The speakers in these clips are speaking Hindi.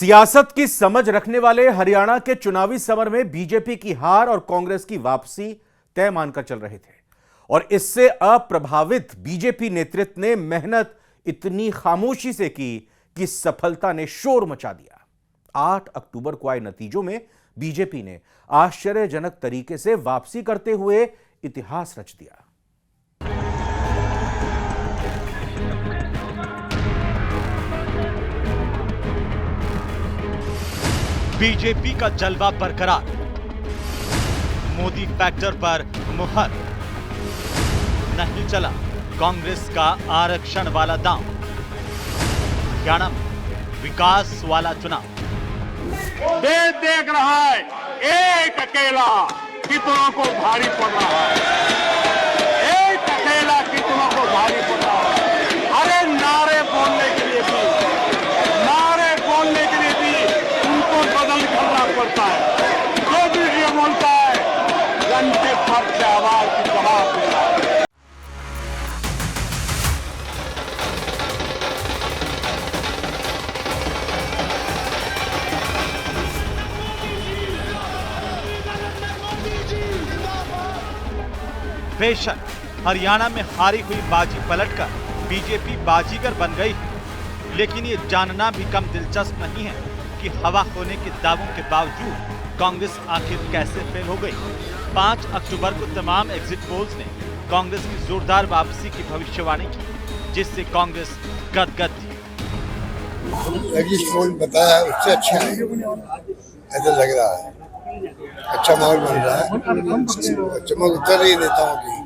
सियासत की समझ रखने वाले हरियाणा के चुनावी समर में बीजेपी की हार और कांग्रेस की वापसी तय मानकर चल रहे थे और इससे अप्रभावित बीजेपी नेतृत्व ने मेहनत इतनी खामोशी से की कि सफलता ने शोर मचा दिया। 8 अक्टूबर को आए नतीजों में बीजेपी ने आश्चर्यजनक तरीके से वापसी करते हुए इतिहास रच दिया। बीजेपी का जलवा बरकरार, मोदी फैक्टर पर मुहर, नहीं चला कांग्रेस का आरक्षण वाला दांव, हरियाणा में विकास वाला चुनाव। देश देख रहा है एक अकेला कितनों को भारी पड़ रहा है, एक अकेला कितनों को भारी पड़ रहा है। अरे नारे बोलने के लिए भी उनको बदल करना पड़ता है। जो भी ये बोलता है घंटे भर से आवाज की जवाब दे रहा है। बेशक हरियाणा में हारी हुई बाजी पलटकर बीजेपी बाजीगर बन गई है, लेकिन ये जानना भी कम दिलचस्प नहीं है कि हवा होने के दावों के बावजूद कांग्रेस आखिर कैसे फेल हो गई। 5 अक्टूबर को तमाम एग्जिट पोल्स ने कांग्रेस की जोरदार वापसी की भविष्यवाणी की, जिससे कांग्रेस गदगद थी। एग्जिट पोल बताया उससे अच्छा है, ऐसा लग रहा है। अच्छा माहौल बन रहा है, चमक उतर रही नेताओं की।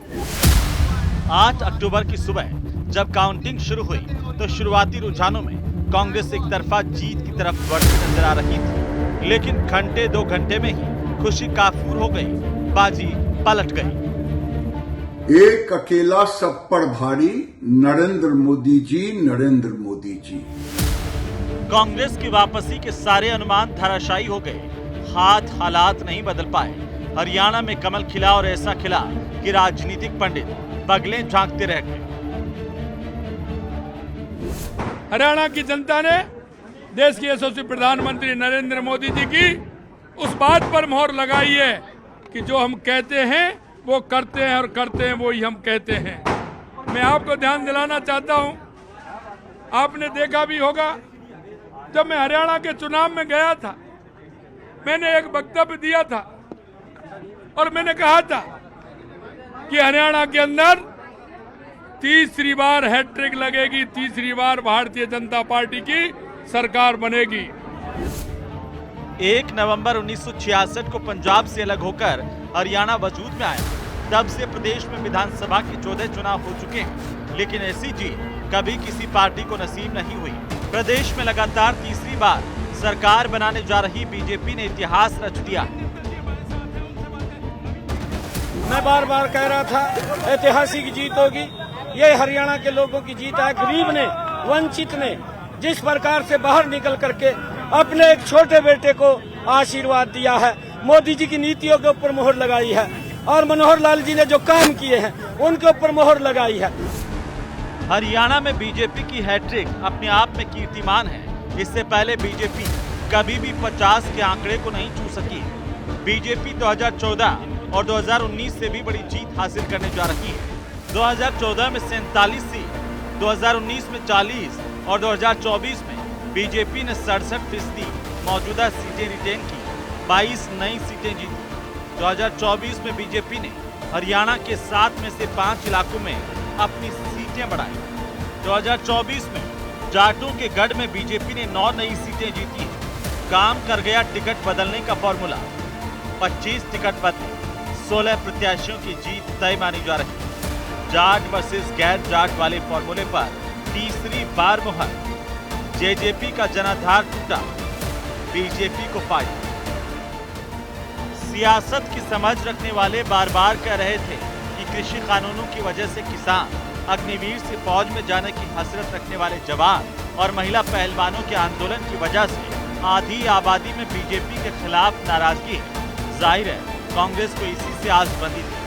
8 अक्टूबर की सुबह जब काउंटिंग शुरू हुई तो शुरुआती रुझानों में कांग्रेस एक तरफा जीत की तरफ बढ़ती नजर आ रही थी, लेकिन घंटे 2 घंटे में ही खुशी काफूर हो गई, बाजी पलट गई। एक अकेला सब पर भारी, नरेंद्र मोदी जी, नरेंद्र मोदी जी। कांग्रेस की वापसी के सारे अनुमान धराशायी हो गए, हालात नहीं बदल पाए। हरियाणा में कमल खिला और ऐसा खिला कि राजनीतिक पंडित बगलें झांकते रह गए। हरियाणा की जनता ने देश के यशस्वी प्रधानमंत्री नरेंद्र मोदी जी की उस बात पर मोहर लगाई है कि जो हम कहते हैं वो करते हैं और करते हैं वो ही हम कहते हैं। मैं आपको ध्यान दिलाना चाहता हूं, आपने देखा भी होगा जब मैं हरियाणा के चुनाव में गया था, मैंने एक वक्तव्य दिया था और मैंने कहा था कि हरियाणा के अंदर तीसरी बार हैट्रिक लगेगी, तीसरी बार भारतीय जनता पार्टी की सरकार बनेगी। 1 नवंबर 1966 को पंजाब से अलग होकर हरियाणा वजूद में आया। तब से प्रदेश में विधानसभा के 14 चुनाव हो चुके हैं, लेकिन ऐसी जीत कभी किसी पार्टी को नसीब नहीं हुई। प्रदेश में लगातार तीसरी बार सरकार बनाने जा रही बीजेपी ने इतिहास रच दिया। मैं बार बार कह रहा था ऐतिहासिक जीत होगी, ये हरियाणा के लोगों की जीत है। गरीब ने, वंचित ने जिस प्रकार से बाहर निकल करके अपने एक छोटे बेटे को आशीर्वाद दिया है, मोदी जी की नीतियों के ऊपर मोहर लगाई है और मनोहर लाल जी ने जो काम किए हैं उनके ऊपर मोहर लगाई है। हरियाणा में बीजेपी की हैट्रिक अपने आप में कीर्तिमान है। इससे पहले बीजेपी कभी भी 50 के आंकड़े को नहीं छू सकी। बीजेपी 2014 और 2019 से भी बड़ी जीत हासिल करने जा रही है। 2014 में 47 सीट, 2019 में 40 और 2024 में बीजेपी ने 67% मौजूदा सीटें रिटेन की, 22 नई सीटें जीती। 2024 में बीजेपी ने हरियाणा के 7 में से 5 इलाकों में अपनी सीटें बढ़ाई। 2024 में जाटों के गढ़ में बीजेपी ने 9 नई सीटें जीती। काम कर गया टिकट बदलने का फॉर्मूला, 25 टिकट बदले, 16 प्रत्याशियों की जीत तय मानी जा रही है। जाट वर्सेस गैर जाट वाले फॉर्मूले पर तीसरी बार मुहर। जेजेपी का जनाधार टूटा, बीजेपी को फायदा। सियासत की समझ रखने वाले बार बार कह रहे थे कि कृषि कानूनों की वजह से किसान, अग्निवीर से फौज में जाने की हसरत रखने वाले जवान और महिला पहलवानों के आंदोलन की वजह से आधी आबादी में बीजेपी के खिलाफ नाराजगी है। जाहिर है कांग्रेस को इसी से आस बंधी थी।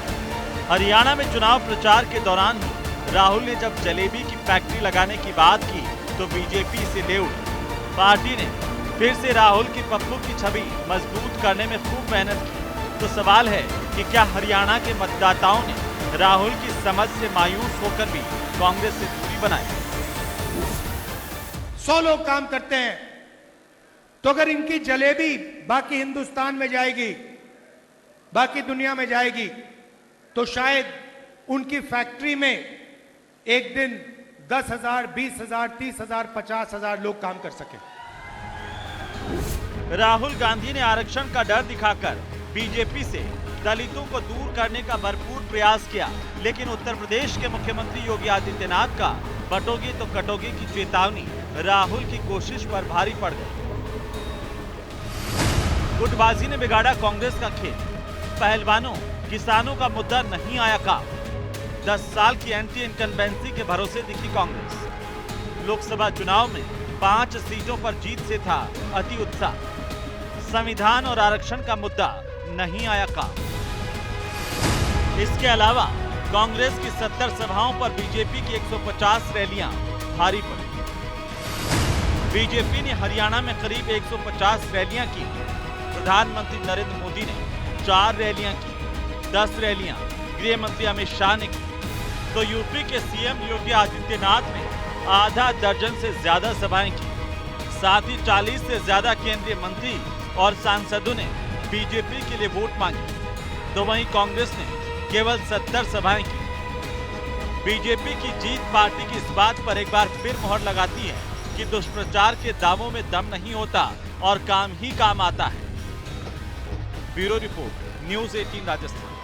हरियाणा में चुनाव प्रचार के दौरान ही राहुल ने जब जलेबी की फैक्ट्री लगाने की बात की तो बीजेपी से ले उड़ी। पार्टी ने फिर से राहुल की पप्पू की छवि मजबूत करने में खूब मेहनत की। तो सवाल है कि क्या हरियाणा के मतदाताओं ने राहुल की समझ से मायूस होकर भी कांग्रेस से दूरी बनाई? 100 लोग काम करते हैं, तो अगर इनकी जलेबी बाकी हिंदुस्तान में जाएगी, बाकी दुनिया में जाएगी, तो शायद उनकी फैक्ट्री में एक दिन 10,000, 20,000, 30,000, 50,000 लोग काम कर सके। राहुल गांधी ने आरक्षण का डर दिखाकर बीजेपी से दलितों को दूर करने का भरपूर प्रयास किया, लेकिन उत्तर प्रदेश के मुख्यमंत्री योगी आदित्यनाथ का बटोगे तो कटोगे की चेतावनी राहुल की कोशिश पर भारी पड़ गई। गुटबाजी ने बिगाड़ा कांग्रेस का खेल। पहलवानों, किसानों का मुद्दा नहीं आया काम। 10 साल की एंटी इनकम्बेंसी के भरोसे दिखी कांग्रेस। लोकसभा चुनाव में 5 सीटों पर जीत से था अति उत्साह। संविधान और आरक्षण का मुद्दा नहीं आया काम। इसके अलावा कांग्रेस की 70 सभाओं पर बीजेपी की 150 रैलियां भारी पड़ी। बीजेपी ने हरियाणा में करीब 150 रैलियां की। प्रधानमंत्री नरेंद्र मोदी ने 4 रैलियां की। 10 रैलियां गृह मंत्री अमित शाह ने की। तो यूपी के सीएम योगी आदित्यनाथ ने आधा दर्जन से ज्यादा सभाएं की। साथ ही 40 से ज्यादा केंद्रीय मंत्री और सांसदों ने बीजेपी के लिए वोट मांगे। तो वहीं कांग्रेस ने केवल 70 सभाएं की। बीजेपी की जीत पार्टी की इस बात पर एक बार फिर मोहर लगाती है कि दुष्प्रचार के दावों में दम नहीं होता और काम ही काम आता है। Bureau report, news 18 Rajasthan.